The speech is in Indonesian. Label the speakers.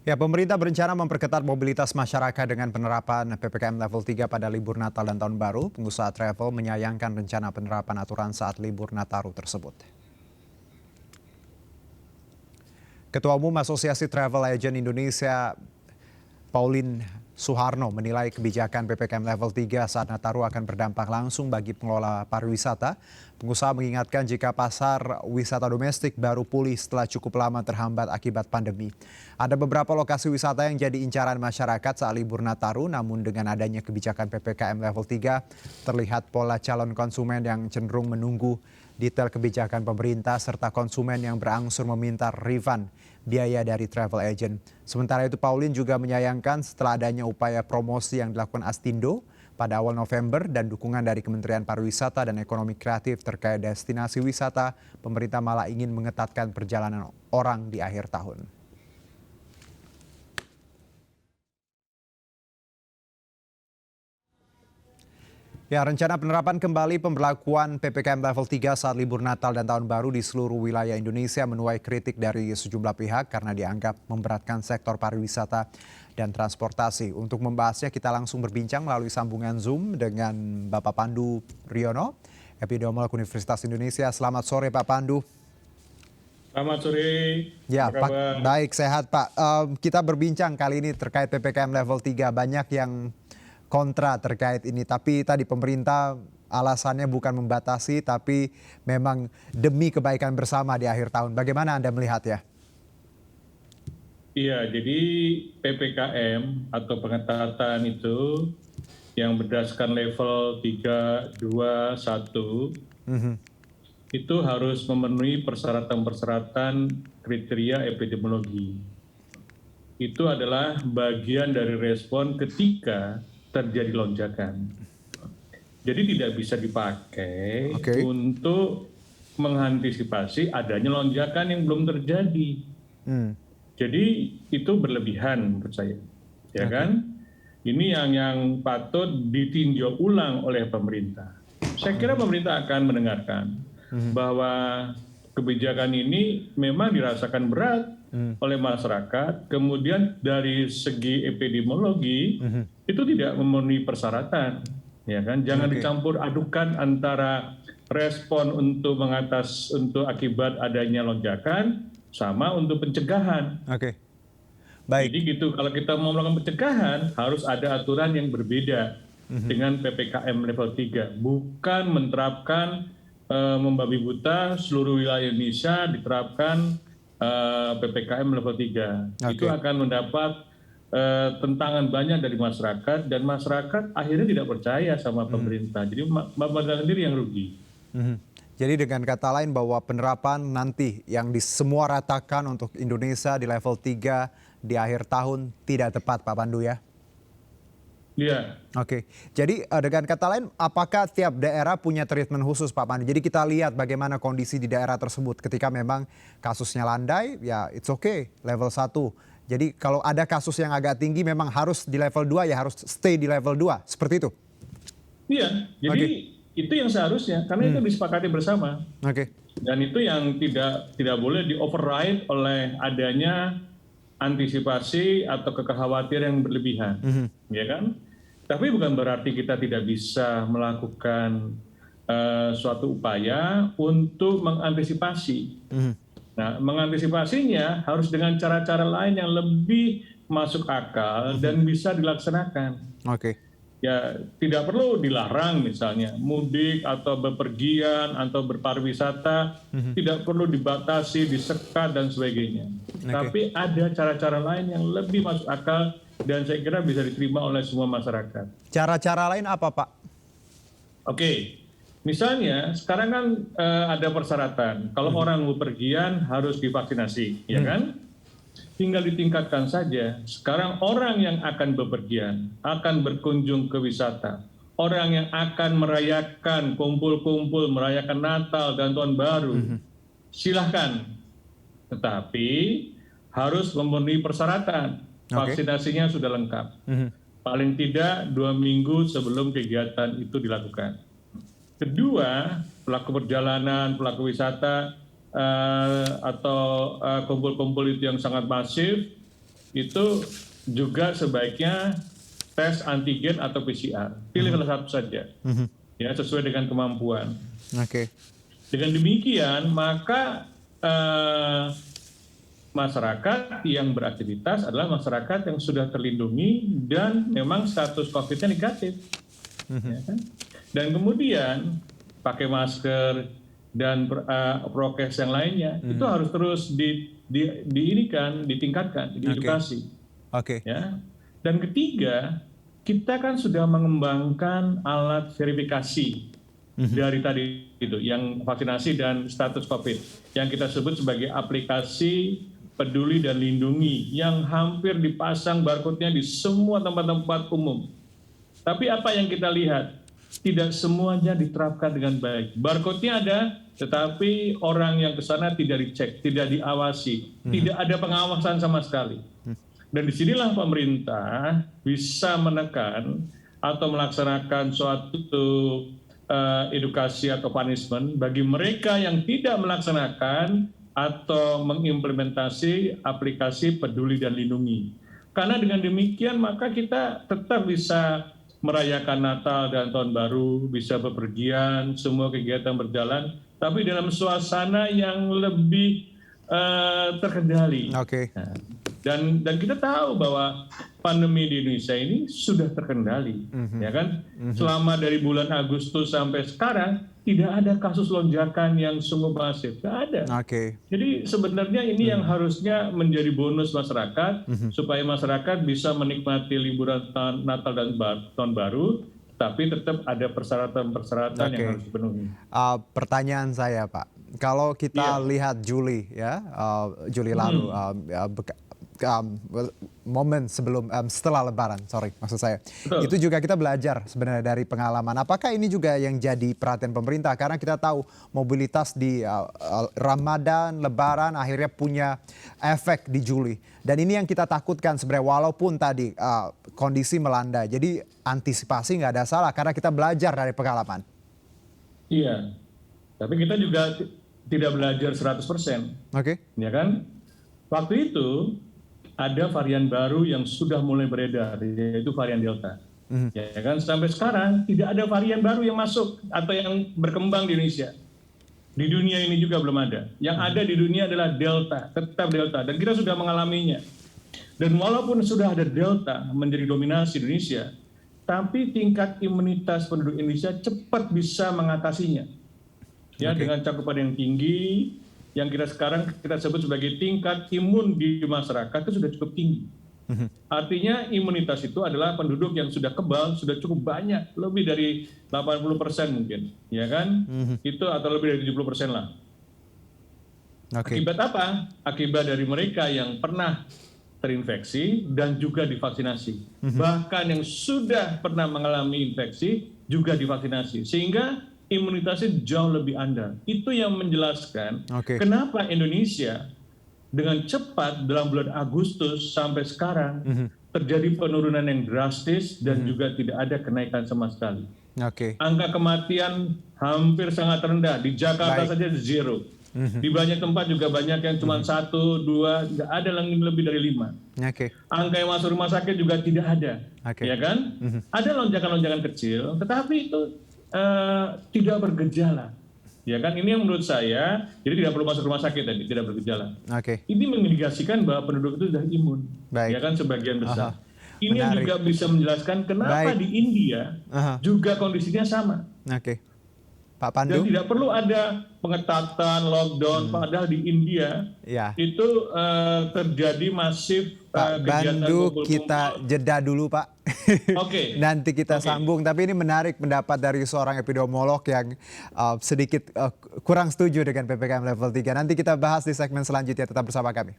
Speaker 1: Ya, pemerintah berencana memperketat mobilitas masyarakat dengan penerapan PPKM level 3 pada libur Natal dan Tahun Baru. Pengusaha travel menyayangkan rencana penerapan aturan saat libur Nataru tersebut. Ketua Umum Asosiasi Travel Agent Indonesia, Pauline Suharno, menilai kebijakan PPKM level 3 saat Nataru akan berdampak langsung bagi pengelola pariwisata. Pengusaha mengingatkan jika pasar wisata domestik baru pulih setelah cukup lama terhambat akibat pandemi. Ada beberapa lokasi wisata yang jadi incaran masyarakat saat libur Nataru, namun dengan adanya kebijakan PPKM level 3, terlihat pola calon konsumen yang cenderung menunggu detail kebijakan pemerintah serta konsumen yang berangsur meminta refund biaya dari travel agent. Sementara itu, Pauline juga menyayangkan setelah adanya upaya promosi yang dilakukan Astindo pada awal November dan dukungan dari Kementerian Pariwisata dan Ekonomi Kreatif terkait destinasi wisata, pemerintah malah ingin mengetatkan perjalanan orang di akhir tahun. Ya, rencana penerapan kembali pemberlakuan PPKM level 3 saat libur Natal dan Tahun Baru di seluruh wilayah Indonesia menuai kritik dari sejumlah pihak karena dianggap memberatkan sektor pariwisata dan transportasi. Untuk membahasnya, kita langsung berbincang melalui sambungan Zoom dengan Bapak Pandu Riono, epidemiolog Universitas Indonesia. Selamat sore, Pak Pandu.
Speaker 2: Selamat sore,
Speaker 1: Ya,
Speaker 2: apa kabar?
Speaker 1: baik, sehat Pak. Kita berbincang kali ini terkait PPKM level 3. Banyak yang kontra terkait ini, tapi tadi pemerintah alasannya bukan membatasi, tapi memang demi kebaikan bersama di akhir tahun. Bagaimana Anda melihat ya?
Speaker 2: Iya, jadi PPKM atau pengetatan itu yang berdasarkan level 3, 2, 1
Speaker 1: Mhm.
Speaker 2: itu harus memenuhi persyaratan-persyaratan kriteria epidemiologi. Itu adalah bagian dari respon ketika terjadi lonjakan. Jadi tidak bisa dipakai
Speaker 1: Oke.
Speaker 2: untuk mengantisipasi adanya lonjakan yang belum terjadi.
Speaker 1: Hmm.
Speaker 2: Jadi itu berlebihan menurut saya, ya
Speaker 1: Oke.
Speaker 2: kan? Ini yang patut ditinjau ulang oleh pemerintah. Saya kira pemerintah akan mendengarkan bahwa kebijakan ini memang dirasakan berat oleh masyarakat. Kemudian dari segi epidemiologi itu tidak memenuhi persyaratan, ya kan? Jangan
Speaker 1: Oke.
Speaker 2: dicampur adukan antara respon untuk untuk akibat adanya lonjakan sama untuk pencegahan.
Speaker 1: Oke. Baik.
Speaker 2: Jadi gitu, kalau kita mau melakukan pencegahan harus ada aturan yang berbeda dengan PPKM level 3, bukan menerapkan membabi buta seluruh wilayah Indonesia diterapkan PPKM level 3. Itu
Speaker 1: Oke.
Speaker 2: akan mendapat tentangan banyak dari masyarakat dan masyarakat akhirnya tidak percaya sama pemerintah. Jadi pemerintah sendiri yang rugi.
Speaker 1: Mhm. Jadi dengan kata lain bahwa penerapan nanti yang disemuaratakan untuk Indonesia di level 3 di akhir tahun tidak tepat, Pak Pandu ya?
Speaker 2: Iya.
Speaker 1: Oke, jadi dengan kata lain, apakah tiap daerah punya treatment khusus, Pak Pandu? Jadi kita lihat bagaimana kondisi di daerah tersebut ketika memang kasusnya landai, ya it's okay, level 1. Jadi kalau ada kasus yang agak tinggi memang harus di level 2, ya harus stay di level 2, seperti itu?
Speaker 2: Iya, jadi
Speaker 1: Oke.
Speaker 2: itu yang seharusnya, karena itu disepakati bersama.
Speaker 1: Oke.
Speaker 2: Dan itu yang tidak boleh di-override oleh adanya antisipasi atau kekhawatiran yang berlebihan, ya kan? Tapi bukan berarti kita tidak bisa melakukan suatu upaya untuk mengantisipasi. Nah, mengantisipasinya harus dengan cara-cara lain yang lebih masuk akal dan bisa dilaksanakan.
Speaker 1: Oke.
Speaker 2: Ya, tidak perlu dilarang misalnya mudik atau bepergian atau berpariwisata, tidak perlu dibatasi, disekat dan sebagainya. Tapi ada cara-cara lain yang lebih masuk akal dan saya kira bisa diterima oleh semua masyarakat.
Speaker 1: Cara-cara lain apa, Pak?
Speaker 2: Oke, misalnya sekarang kan ada persyaratan, kalau orang bepergian harus divaksinasi, ya kan? Tinggal ditingkatkan saja. Sekarang orang yang akan bepergian, akan berkunjung ke wisata, orang yang akan merayakan kumpul-kumpul, merayakan Natal dan Tahun Baru, silahkan. Tetapi harus memenuhi persyaratan. Vaksinasinya sudah lengkap. Paling tidak 2 minggu sebelum kegiatan itu dilakukan. Kedua, pelaku perjalanan, pelaku wisata, atau kumpul-kumpul itu yang sangat masif, itu juga sebaiknya tes antigen atau PCR. Pilih salah satu saja, ya sesuai dengan kemampuan.
Speaker 1: Oke.
Speaker 2: Dengan demikian, maka masyarakat yang beraktivitas adalah masyarakat yang sudah terlindungi dan memang status COVID-nya negatif. Ya kan? Dan kemudian pakai masker dan prokes yang lainnya itu harus terus ditingkatkan, diedukasi.
Speaker 1: Oke.
Speaker 2: Ya. Dan ketiga, kita kan sudah mengembangkan alat verifikasi dari tadi itu, yang vaksinasi dan status COVID, yang kita sebut sebagai aplikasi Peduli dan Lindungi, yang hampir dipasang barcode-nya di semua tempat-tempat umum. Tapi apa yang kita lihat? Tidak semuanya diterapkan dengan baik. Barcode-nya ada, tetapi orang yang ke sana tidak dicek, tidak diawasi, tidak ada pengawasan sama sekali. Dan disinilah pemerintah bisa menekan atau melaksanakan suatu edukasi atau punishment bagi mereka yang tidak melaksanakan atau mengimplementasi aplikasi Peduli dan Lindungi. Karena dengan demikian maka kita tetap bisa merayakan Natal dan Tahun Baru, bisa bepergian, semua kegiatan berjalan, tapi dalam suasana yang lebih terkendali.
Speaker 1: Oke.
Speaker 2: Dan kita tahu bahwa pandemi di Indonesia ini sudah terkendali, ya kan? Selama dari bulan Agustus sampai sekarang tidak ada kasus lonjakan yang sungguh masif, tidak ada.
Speaker 1: Oke.
Speaker 2: Jadi sebenarnya ini yang harusnya menjadi bonus masyarakat supaya masyarakat bisa menikmati liburan Natal dan Tahun Baru, tapi tetap ada persyaratan-persyaratan yang harus dipenuhi.
Speaker 1: Pertanyaan saya, Pak, kalau kita lihat Juli ya, Juli lalu, momen setelah Lebaran, maksud saya.
Speaker 2: Betul.
Speaker 1: Itu juga kita belajar sebenarnya dari pengalaman. Apakah ini juga yang jadi perhatian pemerintah? Karena kita tahu mobilitas di Ramadan, Lebaran akhirnya punya efek di Juli. Dan ini yang kita takutkan sebenarnya, walaupun tadi kondisi melanda. Jadi antisipasi nggak ada salah karena kita belajar dari pengalaman.
Speaker 2: Iya, tapi kita juga tidak belajar 100%.
Speaker 1: Oke.
Speaker 2: Ya kan? Waktu itu ada varian baru yang sudah mulai beredar, yaitu varian Delta. Ya kan, sampai sekarang tidak ada varian baru yang masuk atau yang berkembang di Indonesia. Di dunia ini juga belum ada. Yang ada di dunia adalah Delta, tetap Delta, dan kita sudah mengalaminya. Dan walaupun sudah ada Delta menjadi dominasi Indonesia, tapi tingkat imunitas penduduk Indonesia cepat bisa mengatasinya. Ya, dengan cakupan yang tinggi, yang sekarang kita sebut sebagai tingkat imun di masyarakat itu sudah cukup tinggi. Artinya imunitas itu adalah penduduk yang sudah kebal, sudah cukup banyak, lebih dari 80% mungkin, ya kan? Itu atau lebih dari 70% lah.
Speaker 1: Okay.
Speaker 2: Akibat apa? Akibat dari mereka yang pernah terinfeksi dan juga divaksinasi. Bahkan yang sudah pernah mengalami infeksi juga divaksinasi. Sehingga imunitasnya jauh lebih andal. Itu yang menjelaskan kenapa Indonesia dengan cepat dalam bulan Agustus sampai sekarang terjadi penurunan yang drastis dan juga tidak ada kenaikan sama sekali. Angka kematian hampir sangat rendah. Di Jakarta saja zero. Di banyak tempat juga banyak yang cuma 1, 2, nggak ada lebih dari 5. Angka yang masuk rumah sakit juga tidak ada. Ya kan? Ada lonjakan-lonjakan kecil, tetapi itu tidak bergejala, ya kan? Ini yang menurut saya, jadi tidak perlu masuk rumah sakit tadi, tidak bergejala. Ini mengindikasikan bahwa penduduk itu sudah imun, ya kan, sebagian besar. Ini yang juga bisa menjelaskan kenapa di India juga kondisinya sama.
Speaker 1: Pak Pandu.
Speaker 2: Dan tidak perlu ada pengetatan, lockdown, padahal di India itu terjadi masif
Speaker 1: Pak Pandu, kita jeda dulu Pak. Nanti kita sambung, tapi ini menarik pendapat dari seorang epidemiolog yang sedikit kurang setuju dengan PPKM level 3. Nanti kita bahas di segmen selanjutnya, tetap bersama kami.